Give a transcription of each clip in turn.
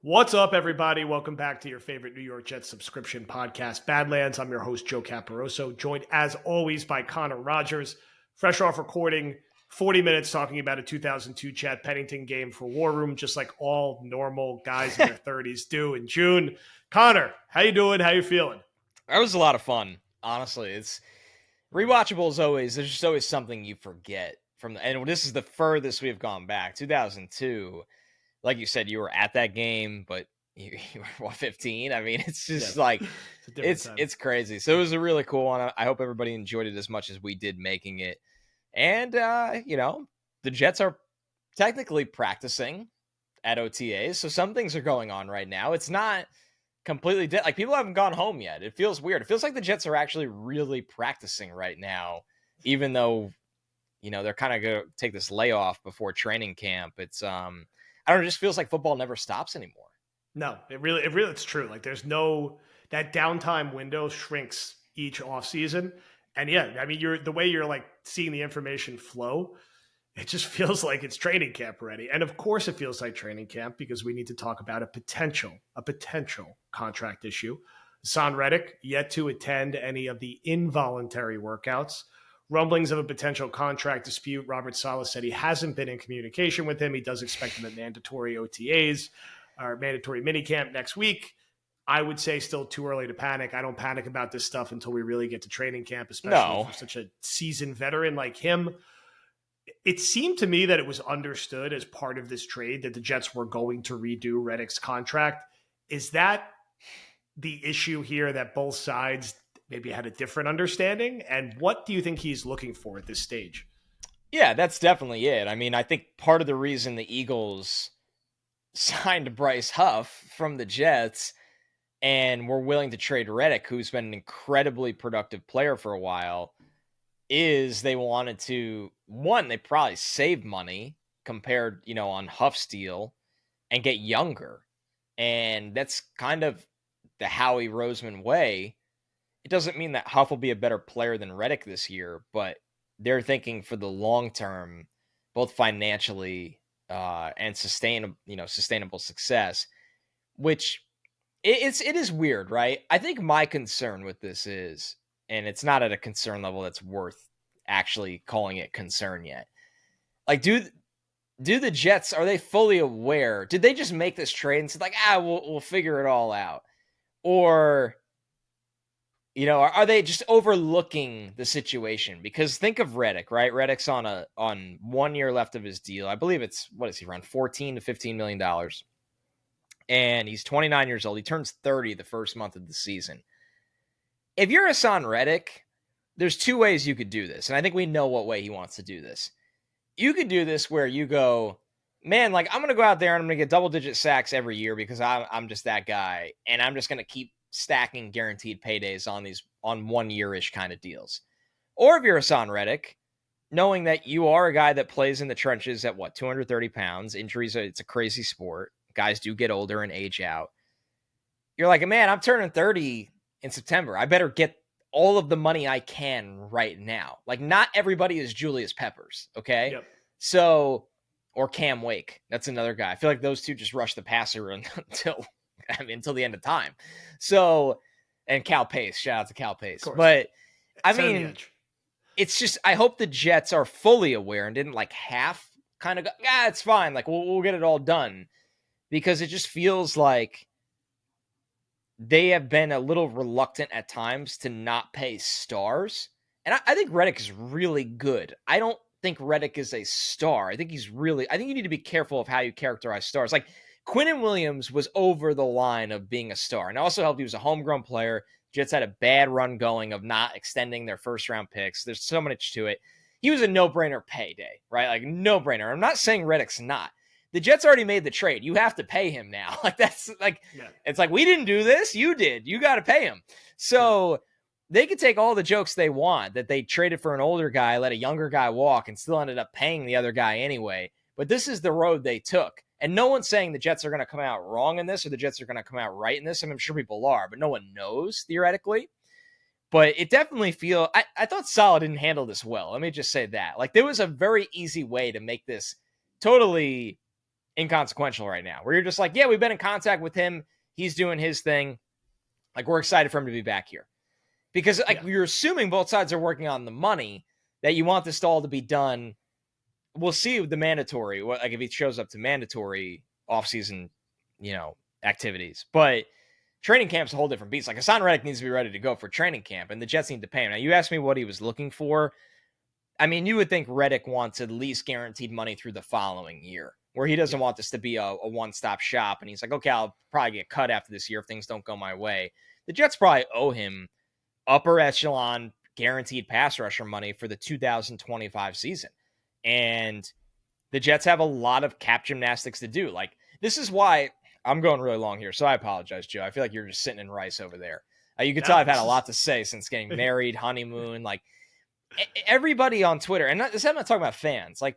What's up, everybody? Welcome back to your favorite New York Jets subscription podcast, Badlands. I'm your host, Joe Caporoso, joined as always by Connor Rogers. Fresh off recording, 40 minutes talking about a 2002 Chad Pennington game for War Room, just like all normal guys in their 30s do in June. Connor, how you doing? How you feeling? That was a lot of fun, honestly. It's rewatchable as always. There's just always something you forget and this is the furthest we've gone back. 2002, like you said, you were at that game, but you were 15. I mean, it's just like it's crazy. So it was a really cool one. I hope everybody enjoyed it as much as we did making it. And the Jets are technically practicing at OTAs, so some things are going on right now. It's not completely dead. Like, people haven't gone home yet. It feels weird. It feels like the Jets are actually really practicing right now, even though, they're kind of going to take this layoff before training camp. It's, I don't know, it just feels like football never stops anymore. No, it's true. Like, that downtime window shrinks each offseason. And yeah, I mean, the way you're like seeing the information flow, it just feels like it's training camp already. And of course it feels like training camp because we need to talk about a potential contract issue. Haason Reddick yet to attend any of the involuntary workouts. Rumblings of a potential contract dispute. Robert Saleh said he hasn't been in communication with him. He does expect him at mandatory OTAs or mandatory minicamp next week. I would say still too early to panic. I don't panic about this stuff until we really get to training camp, especially for such a seasoned veteran like him. It seemed to me that it was understood as part of this trade that the Jets were going to redo Reddick's contract. Is that the issue here, that both sides maybe had a different understanding? And what do you think he's looking for at this stage? Yeah, that's definitely it. I mean, I think part of the reason the Eagles signed Bryce Huff from the Jets and were willing to trade Reddick, who's been an incredibly productive player for a while, is they wanted to, they probably save money compared, on Huff's deal and get younger. And that's kind of the Howie Roseman way. It doesn't mean that Huff will be a better player than Reddick this year, but they're thinking for the long term, both financially and sustainable success, which it is weird, right? I think my concern with this is, and it's not at a concern level that's worth actually calling it concern yet. Like, do the Jets, are they fully aware? Did they just make this trade and say, like, we'll figure it all out? Or, are they just overlooking the situation? Because think of Reddick, right? Reddick's on 1 year left of his deal. I believe it's, what is he, around $14 to $15 million. And he's 29 years old. He turns 30 the first month of the season. If you're Haason Reddick, there's two ways you could do this. And I think we know what way he wants to do this. You could do this where you go, man, like, I'm going to go out there and I'm going to get double-digit sacks every year because I'm just that guy. And I'm just going to keep stacking guaranteed paydays on 1 year-ish kind of deals. Or if you're Haason Reddick, knowing that you are a guy that plays in the trenches at 230 pounds, injuries, it's a crazy sport. Guys do get older and age out. You're like, man, I'm turning 30 in September. I better get all of the money I can right now. Like, not everybody is Julius Peppers, okay? Yep. So, or Cam Wake. That's another guy. I feel like those two just rush the passer until the end of time. So, and Cal Pace. Shout out to Cal Pace. But, I mean, it's just, I hope the Jets are fully aware and didn't like half kind of go, it's fine. Like, we'll get it all done. Because it just feels like they have been a little reluctant at times to not pay stars. And I think Reddick is really good. I don't think Reddick is a star. I think you need to be careful of how you characterize stars. Like, Quinnen Williams was over the line of being a star. And it also helped he was a homegrown player. Jets had a bad run going of not extending their first round picks. There's so much to it. He was a no-brainer payday, right? Like, no-brainer. I'm not saying Reddick's not. The Jets already made the trade. You have to pay him now. Like, that's like, It's like, we didn't do this. You did. You got to pay him. So they could take all the jokes they want that they traded for an older guy, let a younger guy walk, and still ended up paying the other guy anyway. But this is the road they took. And no one's saying the Jets are going to come out wrong in this or the Jets are going to come out right in this. I mean, I'm sure people are, but no one knows theoretically. But it definitely I thought Saleh didn't handle this well. Let me just say that. Like, there was a very easy way to make this totally inconsequential right now, where you're just like, yeah, we've been in contact with him. He's doing his thing. Like, we're excited for him to be back here. Because you're assuming both sides are working on the money, that you want this all to be done. We'll see with the mandatory, like if he shows up to mandatory offseason, activities. But training camp's a whole different beast. Like, Haason Reddick needs to be ready to go for training camp, and the Jets need to pay him. Now, you asked me what he was looking for. I mean, you would think Reddick wants at least guaranteed money through the following year, where he doesn't want this to be a one-stop shop. And he's like, okay, I'll probably get cut after this year if things don't go my way. The Jets probably owe him upper echelon guaranteed pass rusher money for the 2025 season. And the Jets have a lot of cap gymnastics to do. Like, this is why I'm going really long here. So I apologize, Joe. I feel like you're just sitting in rice over there. You can tell I've had a lot to say since getting married, honeymoon, like everybody on Twitter. And I'm not talking about fans. Like,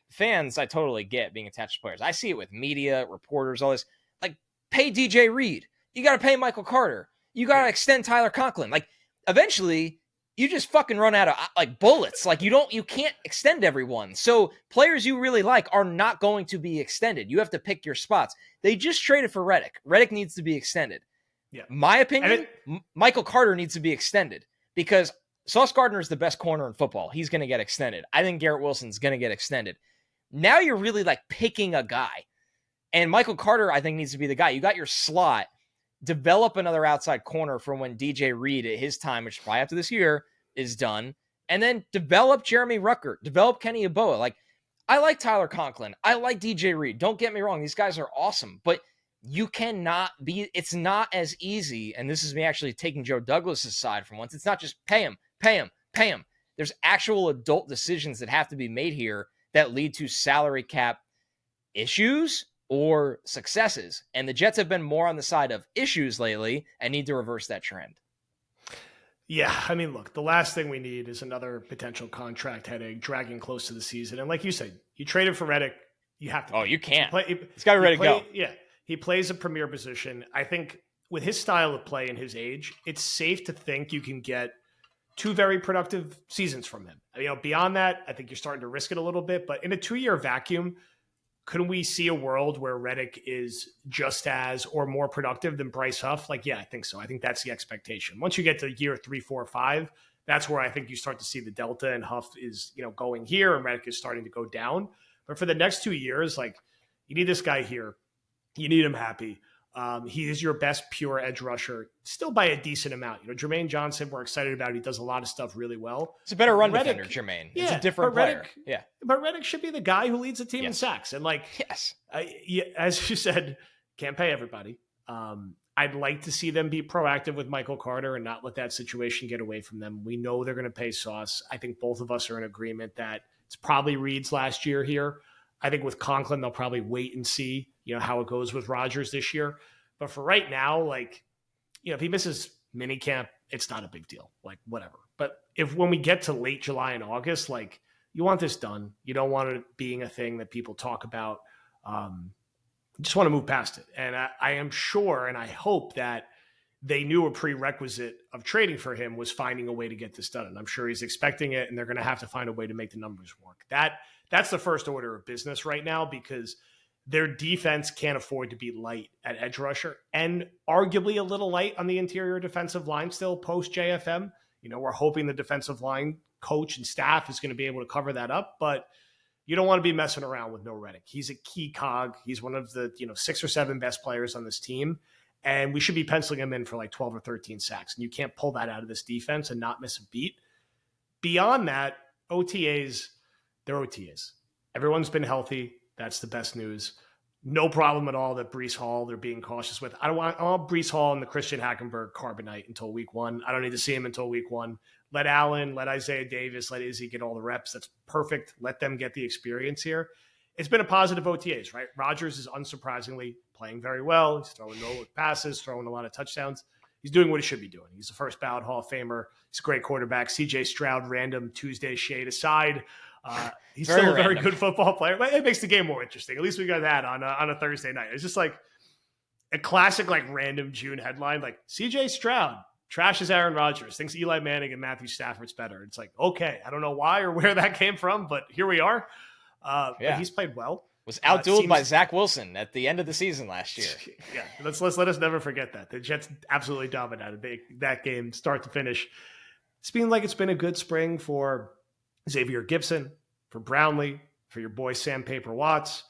fans, I totally get being attached to players. I see it with media, reporters, all this. Like, pay DJ Reed. You got to pay Michael Carter. You got to extend Tyler Conklin. Like, eventually you just fucking run out of bullets. Like, you can't extend everyone. So players you really like are not going to be extended. You have to pick your spots. They just traded for Reddick. Reddick needs to be extended. Yeah. My opinion, Michael Carter needs to be extended because Sauce Gardner is the best corner in football. He's going to get extended. I think Garrett Wilson's going to get extended. Now you're really picking a guy. And Michael Carter, I think, needs to be the guy. You got your slot. Develop another outside corner for when DJ Reed at his time, which is probably after this year, is done. And then develop Jeremy Ruckert. Develop Kenny Yeboah. Like, I like Tyler Conklin. I like DJ Reed. Don't get me wrong. These guys are awesome. But you cannot be, it's not as easy. And this is me actually taking Joe Douglas's side for once. It's not just pay him. There's actual adult decisions that have to be made here that lead to salary cap issues or successes. And the Jets have been more on the side of issues lately and need to reverse that trend. Yeah, I mean, look, the last thing we need is another potential contract headache dragging close to the season. And like you said, you traded for Reddick, you have to. Oh, you can't. It's got to be ready to go. Yeah, he plays a premier position. I think with his style of play and his age, it's safe to think you can get 2 very productive seasons from him. Beyond that, I think you're starting to risk it a little bit. But in a 2-year vacuum, couldn't we see a world where Reddick is just as or more productive than Bryce Huff? Yeah, I think so. I think that's the expectation. Once you get to year 3, 4, 5, that's where I think you start to see the delta, and Huff is, going here and Reddick is starting to go down. But for the next 2 years, you need this guy here. You need him happy. He is your best pure edge rusher, still by a decent amount. Jermaine Johnson, we're excited about it. He does a lot of stuff really well. It's a better run defender, Jermaine. It's a different player. Yeah. But Reddick should be the guy who leads the team in sacks. And as you said, can't pay everybody. I'd like to see them be proactive with Michael Carter and not let that situation get away from them. We know they're going to pay Sauce. I think both of us are in agreement that it's probably Reed's last year here. I think with Conklin, they'll probably wait and see, how it goes with Rodgers this year. But for right now, if he misses minicamp, it's not a big deal. Whatever. But when we get to late July and August, you want this done. You don't want it being a thing that people talk about. You just want to move past it. And I am sure and I hope that they knew a prerequisite of trading for him was finding a way to get this done. And I'm sure he's expecting it, and they're going to have to find a way to make the numbers work. That's the first order of business right now, because their defense can't afford to be light at edge rusher and arguably a little light on the interior defensive line still post JFM. We're hoping the defensive line coach and staff is going to be able to cover that up, but you don't want to be messing around with no Reddick. He's a key cog. He's one of the 6 or 7 best players on this team, and we should be penciling him in for 12 or 13 sacks. And you can't pull that out of this defense and not miss a beat. Beyond that, OTAs, they're OTAs. Everyone's been healthy. That's the best news. No problem at all that Breece Hall they're being cautious with. I want Breece Hall and the Christian Hackenberg carbonite until week 1. I don't need to see him until week 1. Let Allen, let Isaiah Davis, let Izzy get all the reps. That's perfect. Let them get the experience here. It's been a positive OTAs, right? Rodgers is unsurprisingly playing very well. He's throwing no-look passes, throwing a lot of touchdowns. He's doing what he should be doing. He's the first ballot Hall of Famer. He's a great quarterback. CJ Stroud, random Tuesday shade aside. He's still a very good football player. But it makes the game more interesting. At least we got that on a Thursday night. It's just a classic random June headline. CJ Stroud trashes Aaron Rodgers, thinks Eli Manning and Matthew Stafford's better. It's okay, I don't know why or where that came from, but here we are. But he's played well. Was outdueled by Zach Wilson at the end of the season last year. Yeah, let's let us never forget that. The Jets absolutely dominated that game, start to finish. It's been like it's been a good spring for Xavier Gipson, for Brownlee, for your boy Sam Paper Watts,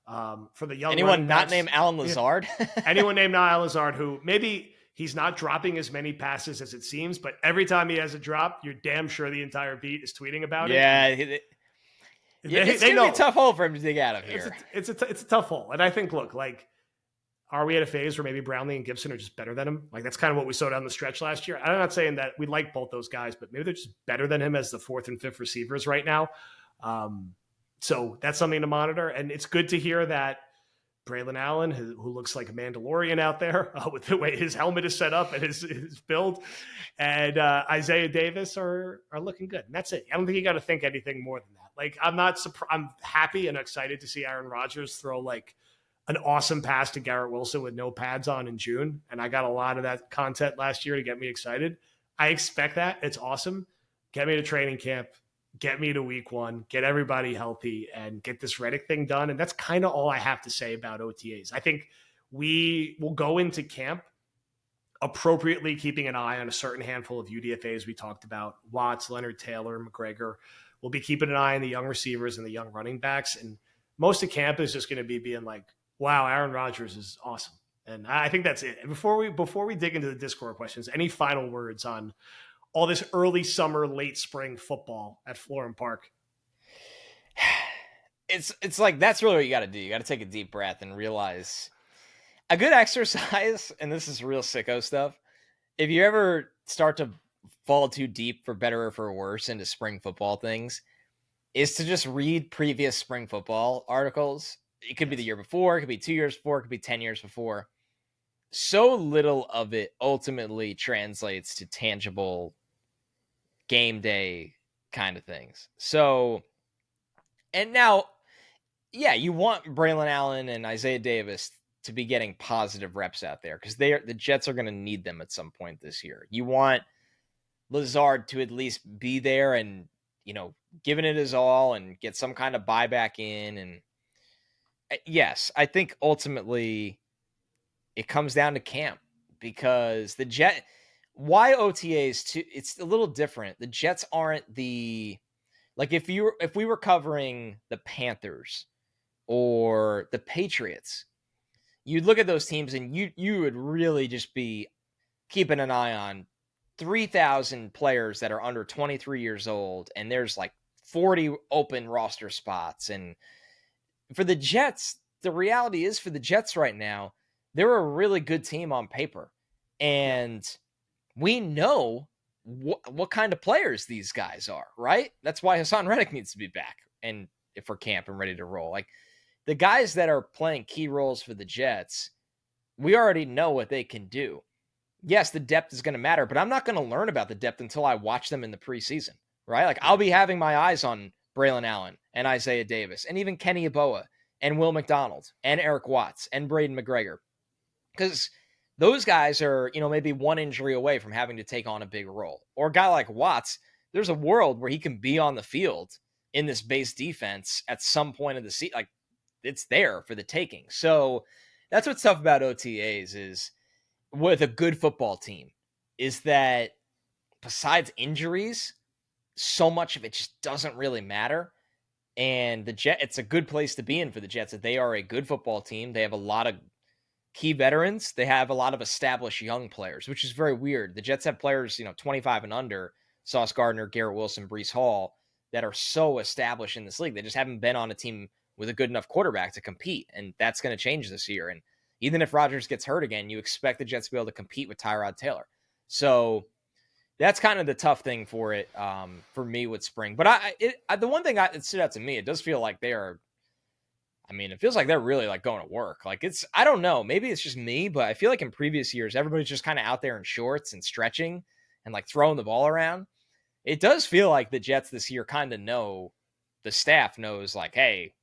for the young anyone not named Alan Lazard. Anyone named Alan Lazard, who maybe he's not dropping as many passes as it seems, but every time he has a drop, you're damn sure the entire beat is tweeting about it. Yeah. It's going to be a tough hole for him to dig out of here. It's a tough hole. And I think, look, like, are we at a phase where maybe Brownlee and Gibson are just better than him? Like, that's kind of what we saw down the stretch last year. I'm not saying that we like both those guys, but maybe they're just better than him as the fourth and fifth receivers right now. So that's something to monitor. And it's good to hear that Braylon Allen, who looks like a Mandalorian out there with the way his helmet is set up and his build, and Isaiah Davis are looking good. And that's it. I don't think you got to think anything more than that. Like, I'm not surprised. I'm happy and excited to see Aaron Rodgers throw like an awesome pass to Garrett Wilson with no pads on in June. And I got a lot of that content last year to get me excited. I expect that. It's awesome. Get me to training camp. Get me to week 1, get everybody healthy, and get this Reddick thing done. And that's kind of all I have to say about OTAs. I think we will go into camp appropriately keeping an eye on a certain handful of UDFAs we talked about. Watts, Leonard Taylor, McGregor. We'll be keeping an eye on the young receivers and the young running backs. And most of camp is just going to be being like, wow, Aaron Rodgers is awesome. And I think that's it. And before we dig into the Discord questions, any final words on all this early summer, late spring football at Florham Park? It's like, that's really what you got to do. You got to take a deep breath and realize a good exercise, and this is real sicko stuff. If you ever start to fall too deep, for better or for worse, into spring football things, is to just read previous spring football articles. It could be the year before, it could be 2 years before, it could be 10 years before. So little of it ultimately translates to tangible game day kind of things. So, and now, yeah, you want Braylon Allen and Isaiah Davis to be getting positive reps out there, because the Jets are going to need them at some point this year. You want Lazard to at least be there and, giving it his all and get some kind of buyback in. And yes, I think ultimately it comes down to camp, because why OTAs too? It's a little different. The Jets aren't like, if we were covering the Panthers or the Patriots, you'd look at those teams and you would really just be keeping an eye on 3,000 players that are under 23 years old, and there's like 40 open roster spots. And for the Jets, the reality is, for the Jets right now, they're a really good team on paper, and we know what kind of players these guys are, right? That's why Haason Reddick needs to be back and for camp and ready to roll. Like, the guys that are playing key roles for the Jets, we already know what they can do. Yes, the depth is going to matter, but I'm not going to learn about the depth until I watch them in the preseason, right? Like, I'll be having my eyes on Braylon Allen and Isaiah Davis and even Kenny Yeboah and Will McDonald and Eric Watts and Braden McGregor, because those guys are, maybe one injury away from having to take on a big role. Or a guy like Watts, there's a world where he can be on the field in this base defense at some point of the season. Like, it's there for the taking. So that's what's tough about OTAs, is with a good football team, is that besides injuries, so much of it just doesn't really matter. And it's a good place to be in for the Jets, that they are a good football team. They have a lot of key veterans. They have a lot of established young players, which is very weird. The Jets have players, 25 and under, Sauce Gardner, Garrett Wilson, Breece Hall, that are so established in this league. They just haven't been on a team with a good enough quarterback to compete. And that's going to change this year. And even if Rodgers gets hurt again, you expect the Jets to be able to compete with Tyrod Taylor. So that's kind of the tough thing for it, for me with spring. But the one thing that stood out to me, it does feel like they are, it feels like they're really like going to work. Like, I don't know, maybe it's just me, but I feel like in previous years, everybody's just kind of out there in shorts and stretching and like throwing the ball around. It does feel like the Jets this year kind of know, the staff knows, like, hey,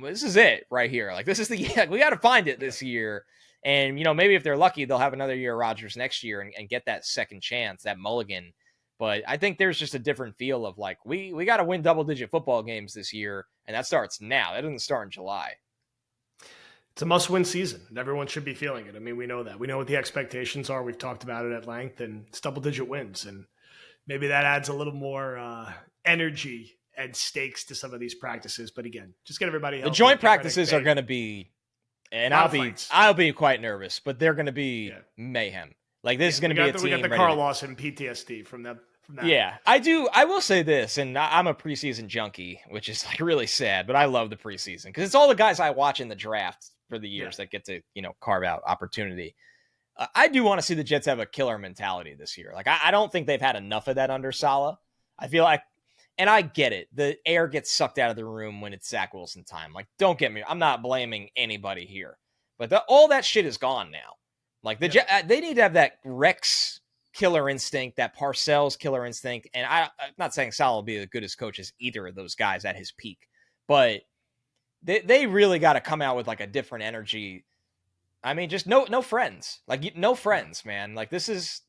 this is it right here. Like, this is we got to find it this year. And, maybe if they're lucky, they'll have another year of Rodgers next year and get that second chance, that mulligan But I think there's just a different feel of like, we got to win double-digit football games this year, and that starts now. That doesn't start in July. It's a must-win season, and everyone should be feeling it. I mean, we know that. We know what the expectations are. We've talked about it at length, and it's double-digit wins. And maybe that adds a little more energy and stakes to some of these practices. But again, just get everybody healthy. The joint practices are going to be, and I'll be quite nervous, but they're going to be mayhem. Like, this is going to be a team. We got the Carl Lawson PTSD from that. Yeah, I do. I will say this, and I'm a preseason junkie, which is like really sad, but I love the preseason because it's all the guys I watch in the draft for the years that get to, carve out opportunity. I do want to see the Jets have a killer mentality this year. Like, I don't think they've had enough of that under Saleh. I feel like, and I get it, the air gets sucked out of the room when it's Zach Wilson time. Like, don't get me, I'm not blaming anybody here, but all that shit is gone now. Like, they need to have that Rex killer instinct, that Parcells killer instinct. And I'm not saying Saleh will be as good as coach as either of those guys at his peak, but they really got to come out with like a different energy. I mean, just no friends, like no friends, man. Like, this is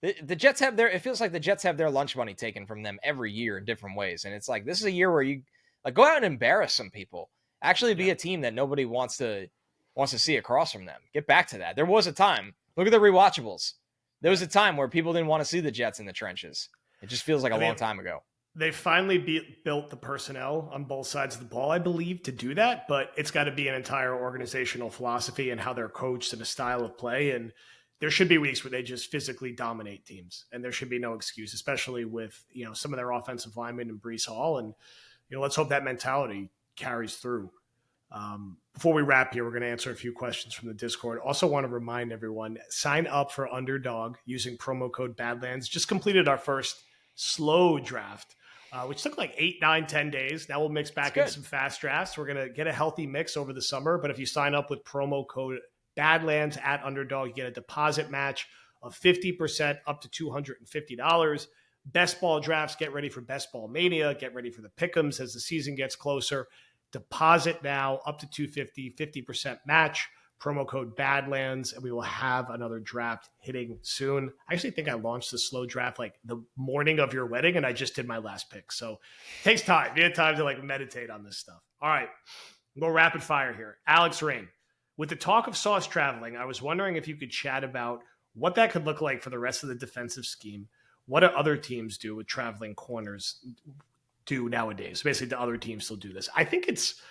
the Jets have it feels like the Jets have their lunch money taken from them every year in different ways. And it's like, this is a year where you like go out and embarrass some people, actually be a team that nobody wants to see across from them. Get back to that. There was a time, look at the rewatchables. There was a time where people didn't want to see the Jets in the trenches. It just feels like a long time ago. They finally built the personnel on both sides of the ball, I believe, to do that. But it's got to be an entire organizational philosophy and how they're coached and a style of play. And there should be weeks where they just physically dominate teams. And there should be no excuse, especially with, some of their offensive linemen and Breece Hall. And, let's hope that mentality carries through. Before we wrap here, we're going to answer a few questions from the Discord. Also want to remind everyone, sign up for Underdog using promo code Badlands. Just completed our first slow draft, which took like 8, 9, 10 days. Now we'll mix back in some fast drafts. We're going to get a healthy mix over the summer. But if you sign up with promo code Badlands at Underdog, you get a deposit match of 50% up to $250. Best ball drafts, get ready for Best Ball Mania. Get ready for the pick'ems as the season gets closer. Deposit now up to $250, 50% match, promo code Badlands, and we will have another draft hitting soon. I actually think I launched the slow draft like the morning of your wedding, and I just did my last pick. So it takes time. You have time to like meditate on this stuff. All right, we'll go rapid fire here. Alex Rain, with the talk of Sauce traveling, I was wondering if you could chat about what that could look like for the rest of the defensive scheme. What do other teams do with traveling corners do nowadays? Basically, the other teams still do this. I think it's